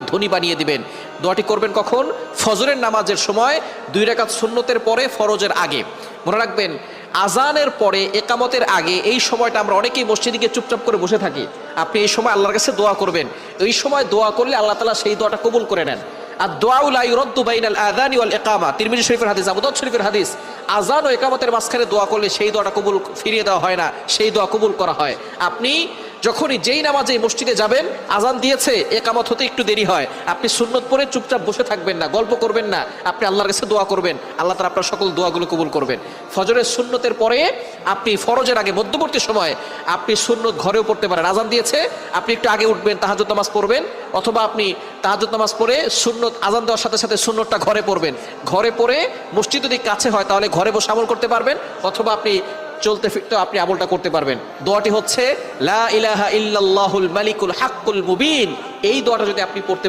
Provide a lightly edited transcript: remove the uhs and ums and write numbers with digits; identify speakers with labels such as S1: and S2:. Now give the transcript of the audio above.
S1: ধনী বানিয়ে দিবেন। দোয়াটি করবেন কখন? ফজরের নামাজের সময় 2 রাকাত সুন্নতের পরে, ফরজের আগে। মনে রাখবেন, আজানের পরে, একামতের আগে এই সময়টা আমরা অনেকেই মসজিদে গিয়ে চুপচাপ করে বসে থাকি। আপনি এই সময় আল্লাহর কাছে দোয়া করবেন। এই সময় দোয়া করলে আল্লাহ তাআলা সেই দোয়াটা কবুল করে নেন। আর দোয়া লা ইউরাদ্দু বাইনাল আযানি ওয়াল ইকামা, তিরমিজি শরীফের হাদিস, আবু দাউদ শরীফের হাদিস। আজান ও ইকামতের মাঝখানে দোয়া করলে সেই দোয়াটা কবুল ফিরিয়ে দেওয়া হয় না, সেই দোয়া কবুল করা হয়। আপনি যখনই যেই নামাজে মসজিদে যাবেন, আজান দিয়েছে, একামত হতে একটু দেরি হয়, আপনি সুন্নত পড়ে চুপচাপ বসে থাকবেন না, গল্প করবেন না, আপনি আল্লাহর কাছে দোয়া করবেন। আল্লাহ তাআলা আপনার সকল দোয়াগুলো কবুল করবেন। ফজরের সুন্নতের পরে আপনি ফরজের আগে মধ্যবর্তী সময় আপনি সুন্নত ঘরেও পড়তে পারেন। আজান দিয়েছে, আপনি একটু আগে উঠবেন, তাহাজ্জুদ নামাজ পড়বেন, অথবা আপনি তাহাজ্জুদ নামাজ পড়ে সুন্নত আজান দেওয়ার সাথে সাথে সুন্নতটা ঘরে পড়বেন। ঘরে পড়ে মসজিদ যদি কাছে হয় তাহলে ঘরে বসে আমল করতে পারবেন, অথবা আপনি চলতে ফিরতে আপনি আমলটা করতে পারবেন। দোয়াটি হচ্ছে লা ইলাহা ইল্লাল্লাহুল মালিকুল হাক্কুল মুবিন। এই দোয়াটা যদি আপনি পড়তে